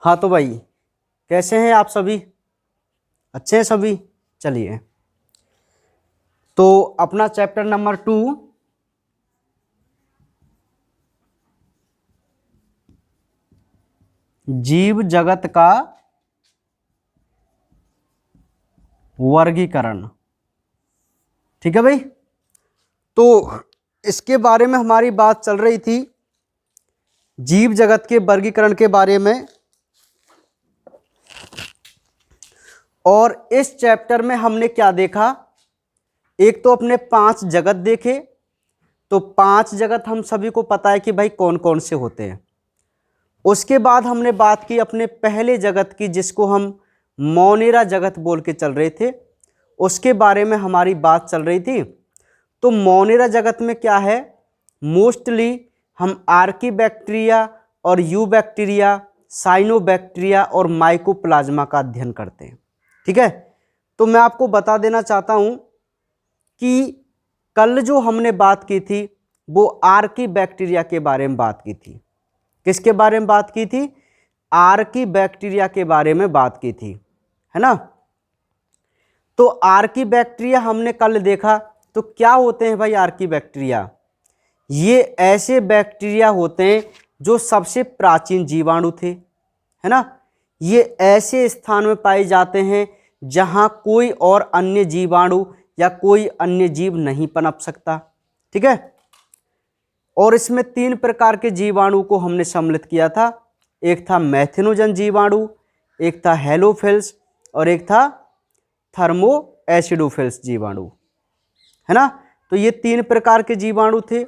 हाँ तो भाई, कैसे हैं आप सभी? अच्छे हैं सभी? चलिए, तो अपना चैप्टर नंबर 2 जीव जगत का वर्गीकरण। ठीक है भाई, तो इसके बारे में हमारी बात चल रही थी, जीव जगत के वर्गीकरण के बारे में। और इस चैप्टर में हमने क्या देखा? एक तो अपने 5 जगत देखे। तो 5 जगत हम सभी को पता है कि भाई कौन कौन से होते हैं। उसके बाद हमने बात की अपने पहले जगत की, जिसको हम मोनेरा जगत बोल के चल रहे थे। उसके बारे में हमारी बात चल रही थी। तो मोनेरा जगत में क्या है? मोस्टली हम आर्की बैक्टीरिया और यू बैक्टीरिया, साइनोबैक्टीरिया और माइकोप्लाज्मा का अध्ययन करते हैं। ठीक है, तो मैं आपको बता देना चाहता हूं कि कल जो हमने बात की थी वो आर्की बैक्टीरिया के बारे में बात की थी। किसके बारे में बात की थी? आर्की बैक्टीरिया के बारे में बात की थी, है ना। तो आर्की बैक्टीरिया हमने कल देखा। तो क्या होते हैं भाई आर्की बैक्टीरिया? ये ऐसे बैक्टीरिया होते हैं जो सबसे प्राचीन जीवाणु थे, है ना। ये ऐसे स्थान में पाए जाते हैं जहां कोई और अन्य जीवाणु या कोई अन्य जीव नहीं पनप सकता। ठीक है, और इसमें 3 प्रकार के जीवाणु को हमने सम्मिलित किया था। एक था मैथिनोजन जीवाणु, एक था हेलोफिल्स और एक था थर्मो एसिडोफिल्स जीवाणु, है ना। तो ये 3 प्रकार के जीवाणु थे।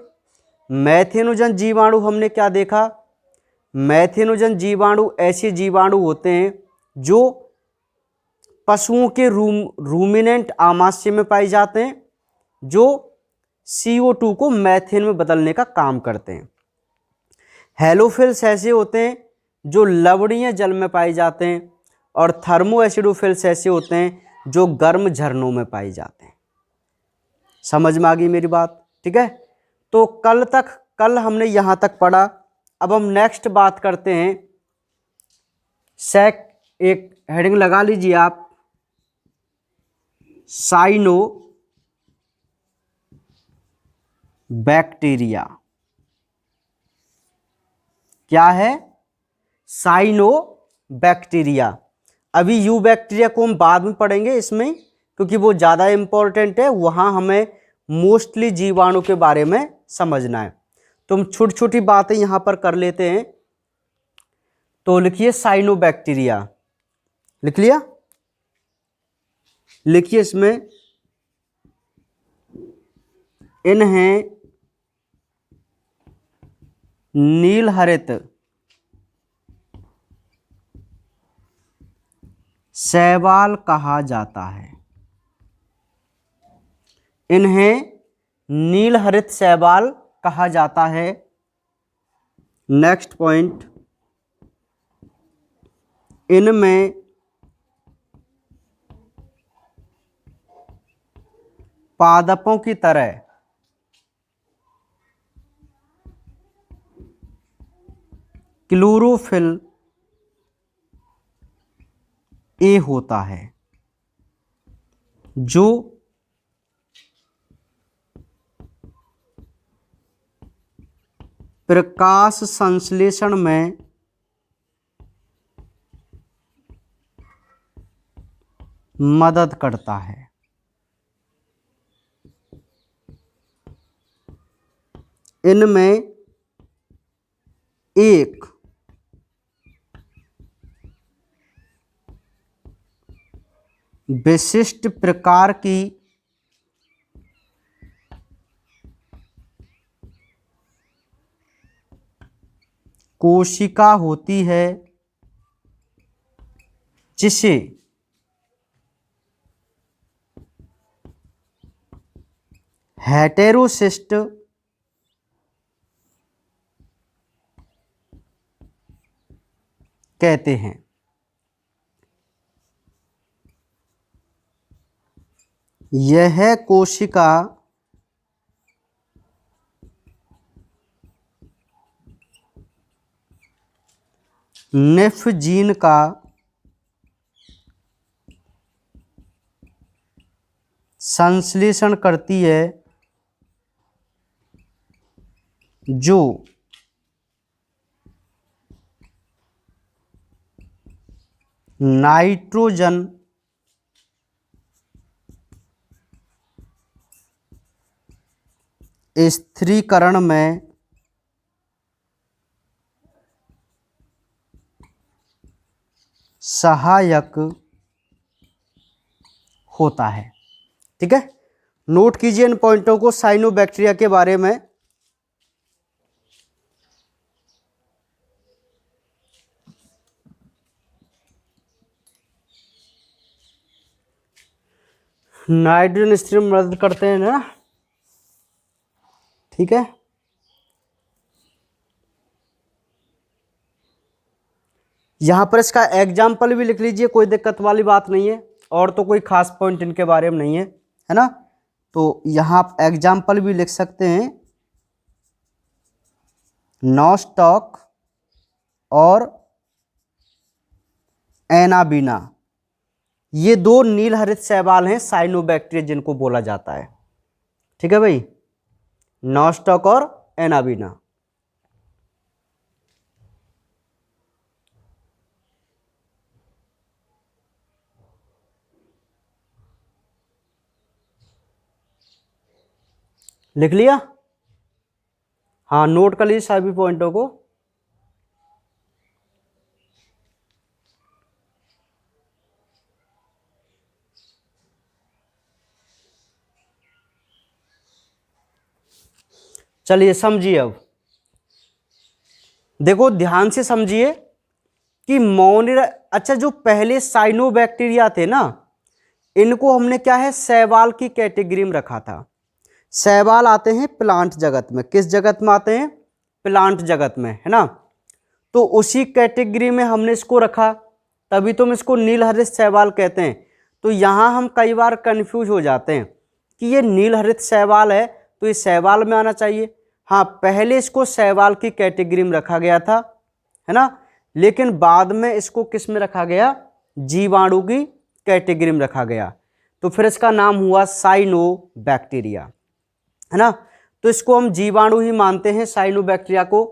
मैथिनोजन जीवाणु हमने क्या देखा? मैथिनोजन जीवाणु ऐसे जीवाणु होते हैं जो पशुओं के रूमिनेंट आमाशय में पाए जाते हैं, जो CO2 को मैथेन में बदलने का काम करते हैं। हेलोफिल्स ऐसे होते हैं जो लवणीय जल में पाए जाते हैं, और थर्मो एसिडोफिल्स ऐसे होते हैं जो गर्म झरनों में पाए जाते हैं। समझ में आ गई मेरी बात? ठीक है, तो कल हमने यहां तक पढ़ा। अब हम नेक्स्ट बात करते हैं। एक हेडिंग लगा लीजिए आप, साइनो बैक्टीरिया। क्या है? Cyanobacteria. अभी यू बैक्टीरिया को हम बाद में पढ़ेंगे इसमें, क्योंकि वो ज़्यादा इंपॉर्टेंट है। वहाँ हमें मोस्टली जीवाणु के बारे में समझना है। तो हम छोटी छोटी बातें यहाँ पर कर लेते हैं। तो लिखिए साइनो बैक्टीरिया, लिख लिया? लिखिए इसमें, इन्हें नील हरित शैवाल कहा जाता है। इन्हें नील हरित शैवाल कहा जाता है। नेक्स्ट पॉइंट, इनमें पादपों की तरह क्लोरोफिल ए होता है, जो प्रकाश संश्लेषण में मदद करता है। इनमें एक विशिष्ट प्रकार की कोशिका होती है, जिसे हेटेरोसिस्ट कहते हैं। यह कोशिका नेफ जीन का संश्लेषण करती है जो नाइट्रोजन स्थिरीकरण में सहायक होता है। ठीक है, नोट कीजिए इन पॉइंटों को साइनोबैक्टीरिया के बारे में। नाइट्रोजन स्थिरीकरण में मदद करते हैं ना। ठीक है, यहां पर इसका एग्जाम्पल भी लिख लीजिए, कोई दिक्कत वाली बात नहीं है, और तो कोई खास पॉइंट इनके बारे में नहीं है, है ना। तो यहां आप एग्जाम्पल भी लिख सकते हैं, नॉस्टॉक और एनाबीना, ये दो नील हरित शैवाल हैं साइनोबैक्टीरिया जिनको बोला जाता है। ठीक है भाई, नॉस्टॉक और एनाबीना। लिख लिया? हाँ, नोट कर लीजिए सभी पॉइंटों को। चलिए समझिए, अब देखो ध्यान से समझिए कि अच्छा, जो पहले साइनोबैक्टीरिया थे ना, इनको हमने क्या है, शैवाल की कैटेगरी में रखा था। शैवाल आते हैं प्लांट जगत में, किस जगत में आते हैं, प्लांट जगत में, है ना। तो उसी कैटेगरी में हमने इसको रखा, तभी तो हम इसको नील हरित शैवाल कहते हैं। तो यहाँ हम कई बार कंफ्यूज हो जाते हैं कि ये नील हरित शैवाल है तो ये शैवाल में आना चाहिए। हाँ, पहले इसको शैवाल की कैटेगरी में रखा गया था, है ना, लेकिन बाद में इसको किस में रखा गया, जीवाणु की कैटेगरी में रखा गया, तो फिर इसका नाम हुआ साइनोबैक्टीरिया, है ना। तो इसको हम जीवाणु ही मानते हैं साइनोबैक्टीरिया को।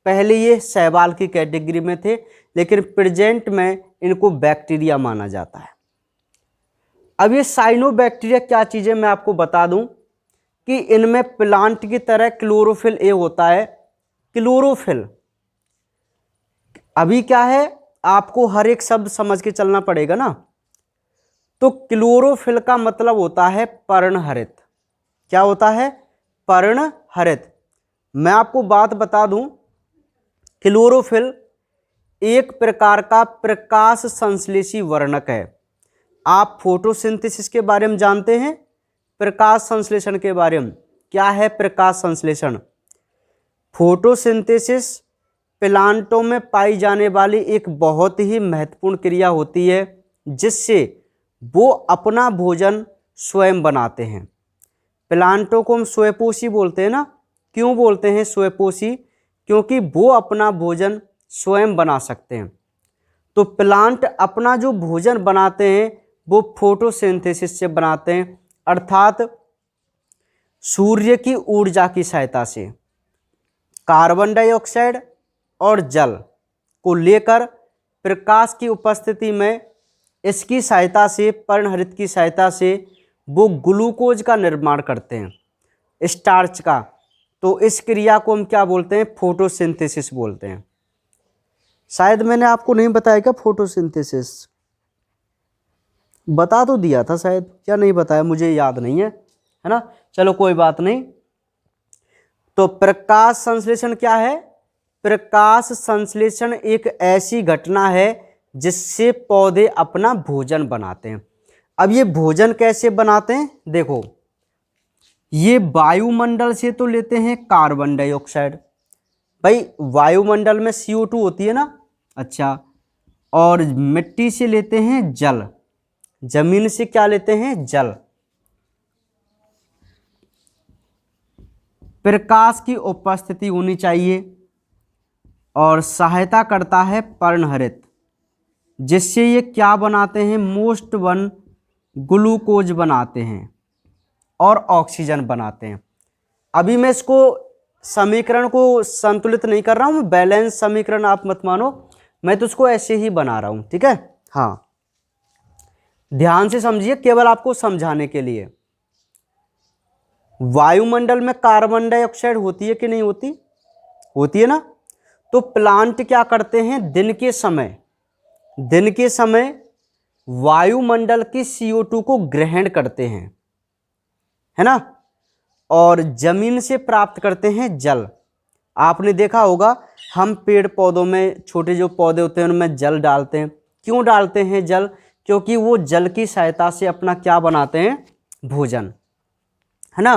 पहले ये शैवाल की कैटेगरी में थे, लेकिन प्रेजेंट में इनको बैक्टीरिया माना जाता है। अब ये साइनोबैक्टीरिया क्या चीज़ है मैं आपको बता दूं कि इनमें प्लांट की तरह क्लोरोफिल ए होता है। क्लोरोफिल अभी क्या है, आपको हर एक शब्द समझ के चलना पड़ेगा ना। तो क्लोरोफिल का मतलब होता है पर्णहरित। क्या होता है, पर्णहरित। मैं आपको बात बता दूं, क्लोरोफिल एक प्रकार का प्रकाश संश्लेषी वर्णक है। आप फोटोसिंथेसिस के बारे में जानते हैं, प्रकाश संश्लेषण के बारे में। क्या है प्रकाश संश्लेषण? फोटोसिंथेसिस प्लांटों में पाई जाने वाली एक बहुत ही महत्वपूर्ण क्रिया होती है, जिससे वो अपना भोजन स्वयं बनाते हैं। प्लांटों को हम स्वयंपोषी बोलते हैं ना। क्यों बोलते हैं स्वयंपोषी? क्योंकि वो अपना भोजन स्वयं बना सकते हैं। तो प्लांट अपना जो भोजन बनाते हैं वो फोटोसिंथेसिस से बनाते हैं, अर्थात सूर्य की ऊर्जा की सहायता से कार्बन डाइऑक्साइड और जल को लेकर प्रकाश की उपस्थिति में इसकी सहायता से, पर्णहरित की सहायता से वो ग्लूकोज का निर्माण करते हैं, स्टार्च का। तो इस क्रिया को हम क्या बोलते हैं, फोटोसिंथेसिस बोलते हैं। शायद मैंने आपको नहीं बताया क्या फोटोसिंथेसिस? बता तो दिया था शायद, क्या नहीं बताया, मुझे याद नहीं है ना। चलो कोई बात नहीं। तो प्रकाश संश्लेषण क्या है? प्रकाश संश्लेषण एक ऐसी घटना है जिससे पौधे अपना भोजन बनाते हैं। अब ये भोजन कैसे बनाते हैं, देखो, ये वायुमंडल से तो लेते हैं कार्बन डाइऑक्साइड, भाई वायुमंडल में CO2 होती है ना, अच्छा, और मिट्टी से लेते हैं जल, जमीन से क्या लेते हैं, जल। प्रकाश की उपस्थिति होनी चाहिए, और सहायता करता है पर्णहरित, जिससे ये क्या बनाते हैं, मोस्ट वन ग्लूकोज बनाते हैं और ऑक्सीजन बनाते हैं। अभी मैं इसको समीकरण को संतुलित नहीं कर रहा हूँ, बैलेंस समीकरण आप मत मानो, मैं तो उसको ऐसे ही बना रहा हूँ, ठीक है। हाँ, ध्यान से समझिए, केवल आपको समझाने के लिए। वायुमंडल में कार्बन डाइऑक्साइड होती है कि नहीं होती, होती है ना। तो प्लांट क्या करते हैं, दिन के समय वायुमंडल की CO2 को ग्रहण करते हैं, है ना, और जमीन से प्राप्त करते हैं जल। आपने देखा होगा, हम पेड़ पौधों में, छोटे जो पौधे होते हैं उनमें जल डालते हैं। क्यों डालते हैं जल, क्योंकि वो जल की सहायता से अपना क्या बनाते हैं, भोजन, है ना,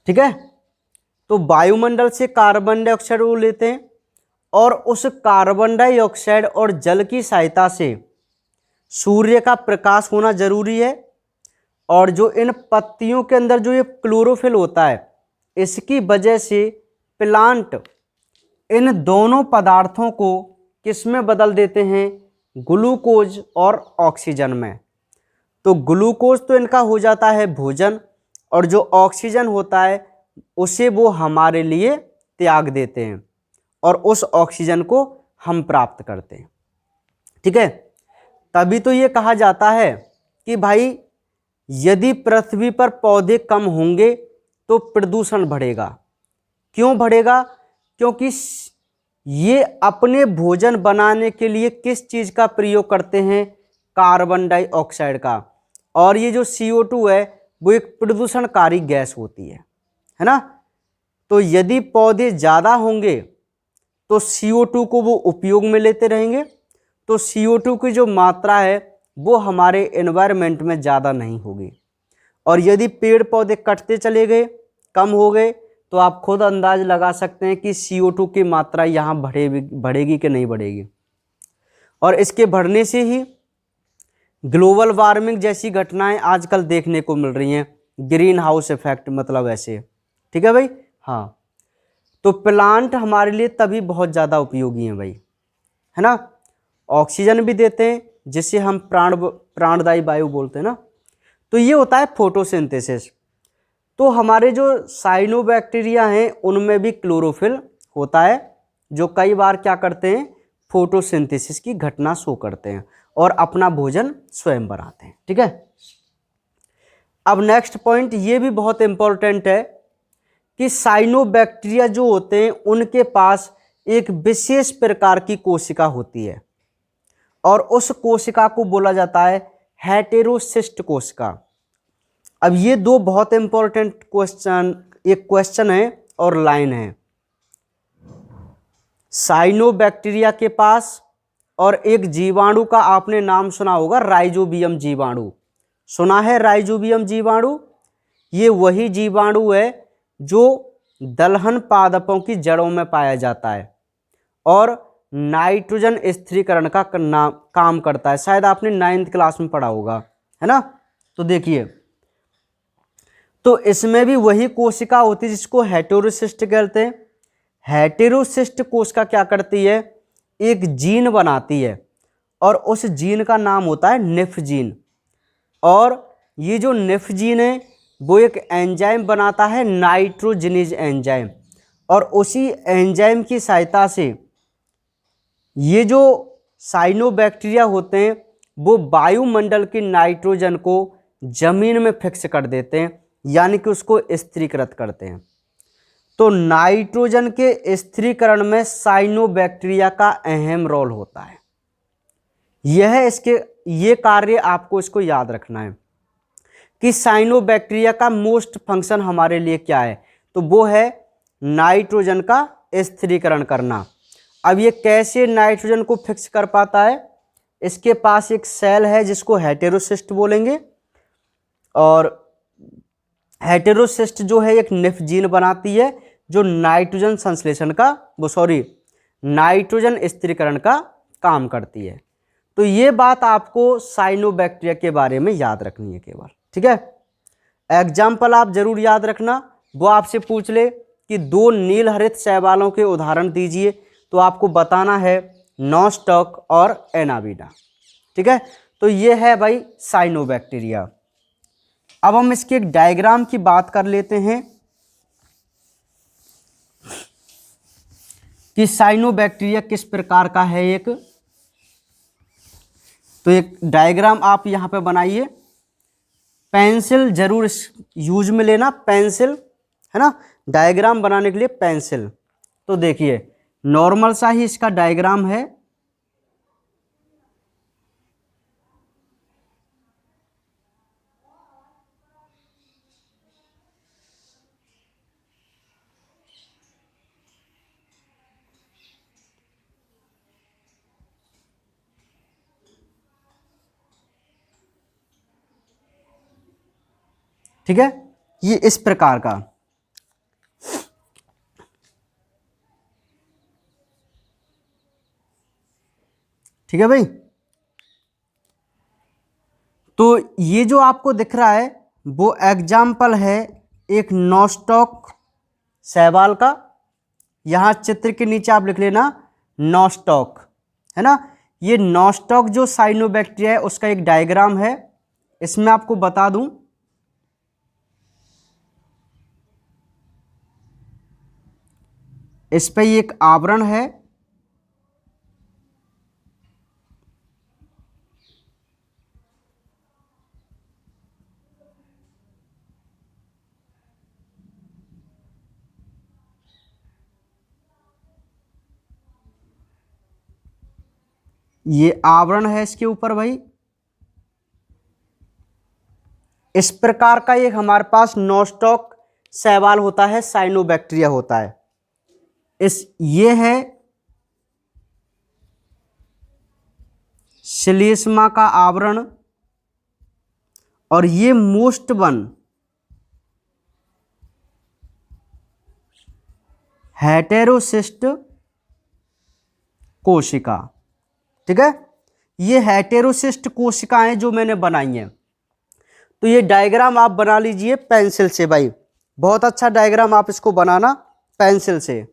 ठीक है। तो वायुमंडल से कार्बन डाइऑक्साइड वो लेते हैं और उस कार्बन डाइऑक्साइड और जल की सहायता से सूर्य का प्रकाश होना जरूरी है, और जो इन पत्तियों के अंदर जो ये क्लोरोफिल होता है, इसकी वजह से प्लांट इन दोनों पदार्थों को किस में बदल देते हैं, ग्लूकोज और ऑक्सीजन में। तो ग्लूकोज तो इनका हो जाता है भोजन, और जो ऑक्सीजन होता है उसे वो हमारे लिए त्याग देते हैं, और उस ऑक्सीजन को हम प्राप्त करते हैं, ठीक है। तभी तो ये कहा जाता है कि भाई यदि पृथ्वी पर पौधे कम होंगे तो प्रदूषण बढ़ेगा। क्यों बढ़ेगा, क्योंकि ये अपने भोजन बनाने के लिए किस चीज़ का प्रयोग करते हैं, कार्बन डाइऑक्साइड का, और ये जो CO2 है वो एक प्रदूषणकारी गैस होती है ना। तो यदि पौधे ज़्यादा होंगे तो CO2 को वो उपयोग में लेते रहेंगे, तो CO2 की जो मात्रा है वो हमारे एनवायरनमेंट में ज़्यादा नहीं होगी। और यदि पेड़ पौधे कटते चले गए, कम हो गए, तो आप खुद अंदाज लगा सकते हैं कि CO2 की मात्रा यहाँ बढ़ेगी कि नहीं बढ़ेगी। और इसके बढ़ने से ही ग्लोबल वार्मिंग जैसी घटनाएं आजकल देखने को मिल रही हैं, ग्रीन हाउस इफेक्ट मतलब ऐसे, ठीक है भाई। हाँ, तो प्लांट हमारे लिए तभी बहुत ज़्यादा उपयोगी हैं भाई, है ना। ऑक्सीजन भी देते हैं जिसे हम प्राणदायी वायु बोलते हैं ना। तो ये होता है फोटोसिंथेसिस। तो हमारे जो साइनोबैक्टीरिया हैं उनमें भी क्लोरोफिल होता है, जो कई बार क्या करते हैं, फोटोसिंथेसिस की घटना शो करते हैं और अपना भोजन स्वयं बनाते हैं, ठीक है। अब नेक्स्ट पॉइंट ये भी बहुत इंपॉर्टेंट है कि साइनोबैक्टीरिया जो होते हैं उनके पास एक विशेष प्रकार की कोशिका होती है, और उस कोशिका को बोला जाता है हेटेरोसिस्ट कोशिका। अब ये दो बहुत इंपॉर्टेंट क्वेश्चन, एक क्वेश्चन है और लाइन है। साइनोबैक्टीरिया के पास और एक जीवाणु का आपने नाम सुना होगा, राइजोबियम जीवाणु, सुना है राइजोबियम जीवाणु। ये वही जीवाणु है जो दलहन पादपों की जड़ों में पाया जाता है और नाइट्रोजन स्थिरीकरण का काम करता है। शायद आपने 9th क्लास में पढ़ा होगा, है ना। तो देखिए, तो इसमें भी वही कोशिका होती है जिसको हेटेरोसिस्ट कहते हैं। हेटेरोसिस्ट कोशिका क्या करती है, एक जीन बनाती है और उस जीन का नाम होता है निफ जीन। और ये जो निफ जीन है वो एक एंजाइम बनाता है, नाइट्रोजिनेज एंजाइम, और उसी एंजाइम की सहायता से ये जो साइनोबैक्टीरिया होते हैं वो वायुमंडल की नाइट्रोजन को जमीन में फिक्स कर देते हैं, यानी कि उसको स्थिरीकृत करते हैं। तो नाइट्रोजन के स्थिरीकरण में साइनोबैक्टीरिया का अहम रोल होता है। ये कार्य आपको इसको याद रखना है कि साइनोबैक्टीरिया का मोस्ट फंक्शन हमारे लिए क्या है, तो वो है नाइट्रोजन का स्थिरीकरण करना। अब ये कैसे नाइट्रोजन को फिक्स कर पाता है, इसके पास एक सेल है जिसको हेटेरोसिस्ट बोलेंगे, और हेटेरोसिस्ट जो है एक निफ जीन बनाती है जो नाइट्रोजन संश्लेषण का नाइट्रोजन स्थिरीकरण का काम करती है। तो ये बात आपको साइनोबैक्टीरिया के बारे में याद रखनी है केवल, ठीक है। एग्जाम्पल आप जरूर याद रखना, वो आपसे पूछ ले कि दो नील हरित शैवालों के उदाहरण दीजिए, तो आपको बताना है नॉस्टॉक और एनाबीना। ठीक है, तो ये है भाई साइनोबैक्टीरिया। अब हम इसके एक डायग्राम की बात कर लेते हैं कि साइनोबैक्टीरिया किस प्रकार का है एक। तो एक डायग्राम आप यहां पे बनाइए, पेंसिल जरूर यूज में लेना, पेंसिल है ना, डायग्राम बनाने के लिए पेंसिल। तो देखिए नॉर्मल सा ही इसका डायग्राम है। ठीक है, ये इस प्रकार का। ठीक है भाई, तो ये जो आपको दिख रहा है वो एग्जाम्पल है एक नॉस्टॉक शैवाल का। यहां चित्र के नीचे आप लिख लेना नॉस्टॉक, है ना। ये नॉस्टॉक जो साइनोबैक्टीरिया है उसका एक डायग्राम है। इसमें आपको बता दूं, इस पे एक आवरण है, ये आवरण है इसके ऊपर भाई। इस प्रकार का एक हमारे पास नॉस्टॉक शैवाल होता है, साइनोबैक्टीरिया होता है। ये है श्लेष्मा का आवरण, और ये मोस्ट वन हेटेरोसिस्ट कोशिका। ठीक है, ये हेटेरोसिस्ट कोशिकाएं जो मैंने बनाई हैं। तो ये डायग्राम आप बना लीजिए पेंसिल से भाई, बहुत अच्छा डायग्राम आप इसको बनाना पेंसिल से।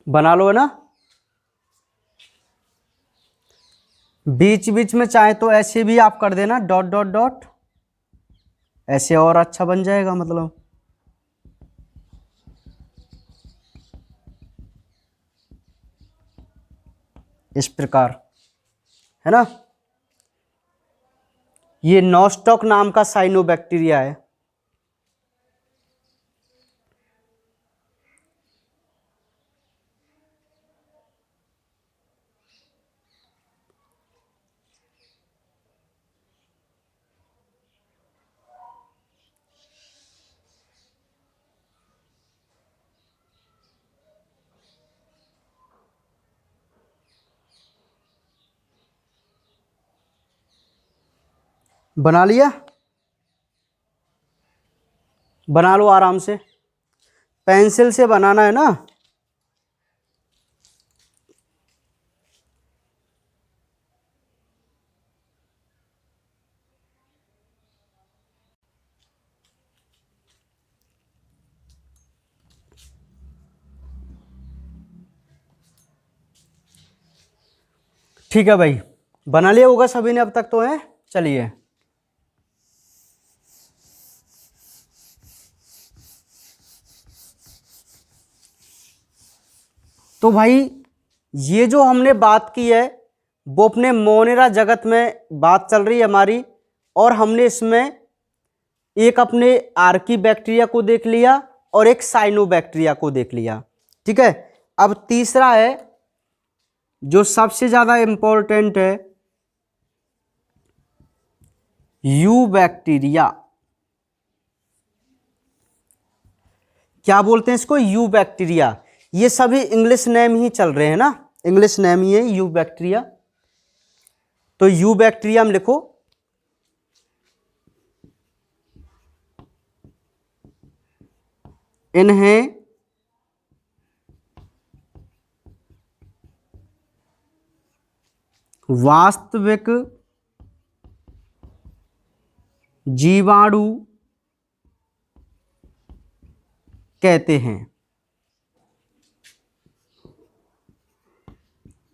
बना लो, है ना। बीच बीच में चाहे तो ऐसे भी आप कर देना डॉट डॉट डॉट, ऐसे और अच्छा बन जाएगा मतलब। इस प्रकार, है ना। ये नॉस्टॉक नाम का साइनोबैक्टीरिया है। बना लिया, बना लो आराम से, पेंसिल से बनाना है ना। ठीक है भाई, बना लिया होगा सभी ने अब तक तो, है। चलिए, तो भाई ये जो हमने बात की है वो अपने मोनेरा जगत में बात चल रही है हमारी, और हमने इसमें एक अपने आर्की बैक्टीरिया को देख लिया और एक साइनोबैक्टीरिया को देख लिया। ठीक है, अब तीसरा है जो सबसे ज्यादा इंपॉर्टेंट है, यू बैक्टीरिया। क्या बोलते हैं इसको? You bacteria. ये सभी इंग्लिश नेम ही चल रहे हैं ना, इंग्लिश नेम ही है यू बैक्टीरिया। तो यू बैक्टीरिया में लिखो इन्हें वास्तविक जीवाणु कहते हैं।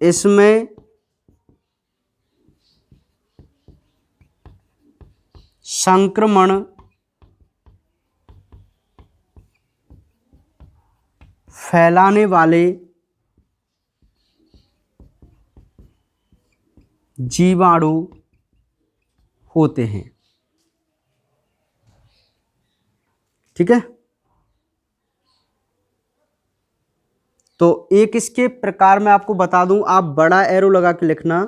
इसमें संक्रमण फैलाने वाले जीवाणु होते हैं। ठीक है, तो एक इसके प्रकार मैं आपको बता दूं, आप बड़ा एरो लगा के लिखना।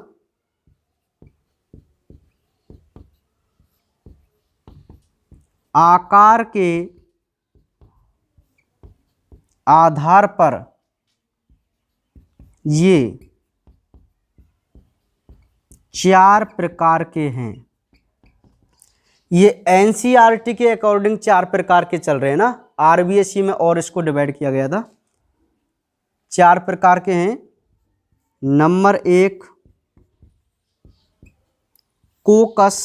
आकार के आधार पर ये 4 प्रकार के हैं। ये एनसीईआरटी के अकॉर्डिंग 4 प्रकार के चल रहे हैं ना, आरबीएसई में और इसको डिवाइड किया गया था। 4 प्रकार के हैं। नंबर 1 कोकस,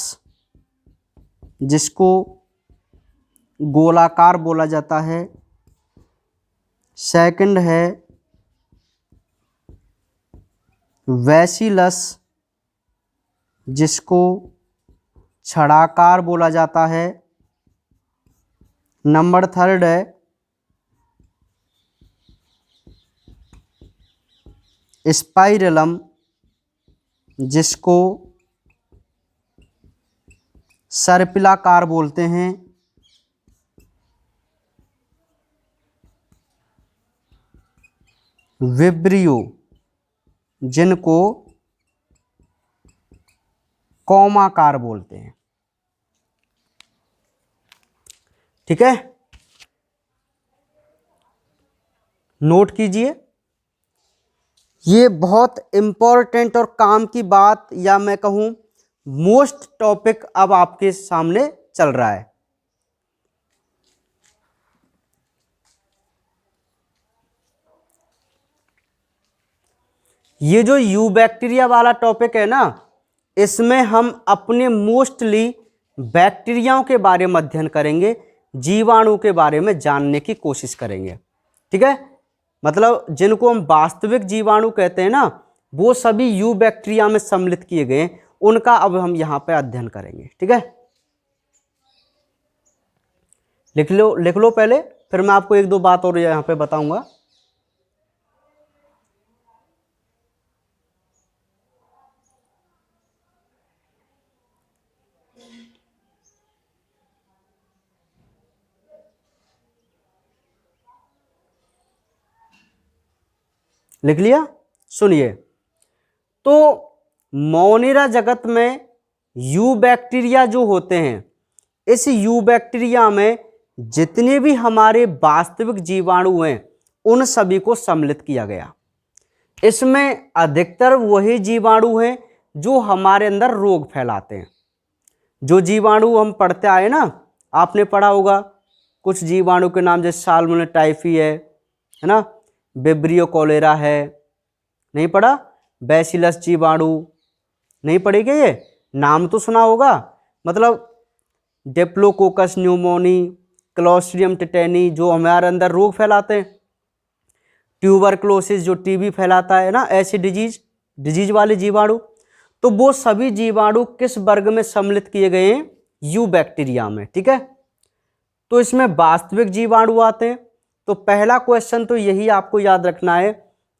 जिसको गोलाकार बोला जाता है। सेकंड है बैसिलस, जिसको छड़ाकार बोला जाता है। नंबर 3 है स्पाइरलम, जिसको सर्पिलाकार बोलते हैं। विब्रियो, जिनको कौमाकार बोलते हैं। ठीक है, नोट कीजिए। ये बहुत इंपॉर्टेंट और काम की बात, या मैं कहूं मोस्ट टॉपिक अब आपके सामने चल रहा है। ये जो यू बैक्टीरिया वाला टॉपिक है ना, इसमें हम अपने मोस्टली बैक्टीरियाओं के बारे में अध्ययन करेंगे, जीवाणु के बारे में जानने की कोशिश करेंगे। ठीक है, मतलब जिनको हम वास्तविक जीवाणु कहते हैं ना, वो सभी यू बैक्टीरिया में सम्मिलित किए गए, उनका अब हम यहाँ पे अध्ययन करेंगे। ठीक है, लिख लो पहले, फिर मैं आपको 1-2 बात और यहाँ पे बताऊंगा। लिख लिया? सुनिए, तो मोनेरा जगत में यू बैक्टीरिया जो होते हैं, इस यू बैक्टीरिया में जितने भी हमारे वास्तविक जीवाणु हैं, उन सभी को सम्मिलित किया गया। इसमें अधिकतर वही जीवाणु हैं जो हमारे अंदर रोग फैलाते हैं। जो जीवाणु हम पढ़ते आए ना, आपने पढ़ा होगा कुछ जीवाणु के नाम, जैसे साल्मोनेला टाइफी है ना, विब्रियो कोलेरा है, नहीं पढ़ा? बैसिलस जीवाणु नहीं पढ़ेगे? ये नाम तो सुना होगा। मतलब डिप्लोकोकस न्यूमोनी, क्लोस्ट्रिडियम टिटेनी, जो हमारे अंदर रोग फैलाते हैं। ट्यूबरक्लोसिस, जो टीबी फैलाता है ना, ऐसी डिजीज वाले जीवाणु। तो वो सभी जीवाणु किस वर्ग में सम्मिलित किए गए हैं? यू बैक्टीरिया में। ठीक है, तो इसमें वास्तविक जीवाणु आते हैं। तो पहला क्वेश्चन तो यही आपको याद रखना है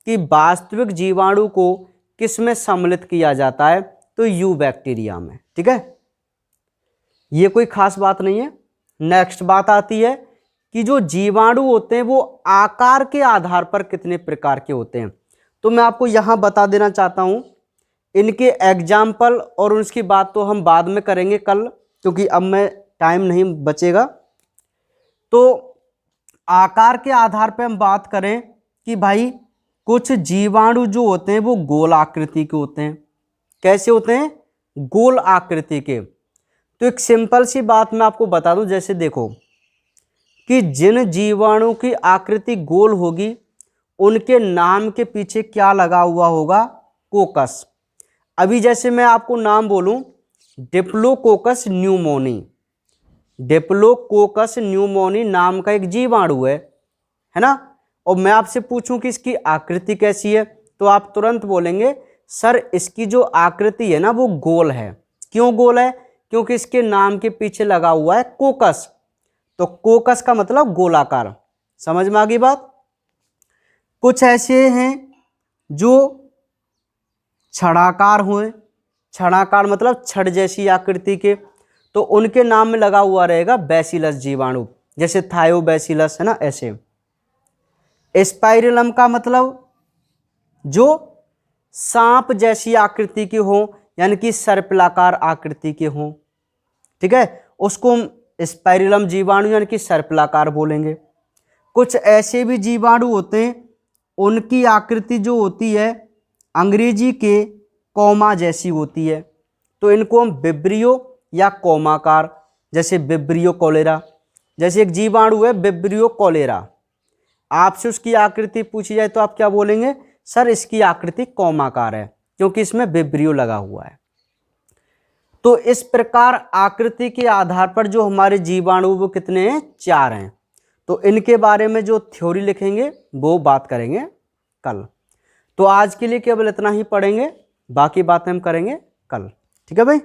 कि वास्तविक जीवाणु को किस में सम्मिलित किया जाता है? तो यू बैक्टीरिया में। ठीक है, ये कोई खास बात नहीं है। नेक्स्ट बात आती है कि जो जीवाणु होते हैं वो आकार के आधार पर कितने प्रकार के होते हैं। तो मैं आपको यहां बता देना चाहता हूं, इनके एग्जाम्पल और उसकी बात तो हम बाद में करेंगे कल, क्योंकि अब मैं टाइम नहीं बचेगा। तो आकार के आधार पर हम बात करें कि भाई कुछ जीवाणु जो होते हैं वो गोल आकृति के होते हैं। कैसे होते हैं? गोल आकृति के। तो एक सिंपल सी बात मैं आपको बता दूं, जैसे देखो कि जिन जीवाणु की आकृति गोल होगी उनके नाम के पीछे क्या लगा हुआ होगा? कोकस। अभी जैसे मैं आपको नाम बोलूं डिप्लोकोकस न्यूमोनी, डिप्लोकोकस न्यूमोनी नाम का एक जीवाणु है ना, और मैं आपसे पूछूं कि इसकी आकृति कैसी है, तो आप तुरंत बोलेंगे सर इसकी जो आकृति है ना वो गोल है। क्यों गोल है? क्योंकि इसके नाम के पीछे लगा हुआ है कोकस। तो कोकस का मतलब गोलाकार। समझ में आ गई बात? कुछ ऐसे हैं जो छड़ाकार हुए, छड़ाकार मतलब छड़ जैसी आकृति के, तो उनके नाम में लगा हुआ रहेगा बैसिलस जीवाणु, जैसे थायोबैसिलस है ना, ऐसे। स्पाइरलम का मतलब जो सांप जैसी आकृति के हो, यानी कि सर्पिलाकार आकृति के हो, ठीक है, उसको हम स्पाइरलम जीवाणु यानी कि सर्पिलाकार बोलेंगे। कुछ ऐसे भी जीवाणु होते हैं उनकी आकृति जो होती है अंग्रेजी के कॉमा जैसी होती है, तो इनको हम विब्रियो या कॉमाकार, जैसे विब्रियो कॉलेरा, जैसे एक जीवाणु है विब्रियो कॉलेरा, आपसे उसकी आकृति पूछी जाए तो आप क्या बोलेंगे? सर इसकी आकृति कॉमाकार है क्योंकि इसमें विब्रियो लगा हुआ है। तो इस प्रकार आकृति के आधार पर जो हमारे जीवाणु वो कितने हैं? 4 हैं। तो इनके बारे में जो थ्योरी लिखेंगे वो बात करेंगे कल। तो आज के लिए केवल इतना ही पढ़ेंगे, बाकी बातें हम करेंगे कल। ठीक है भाई।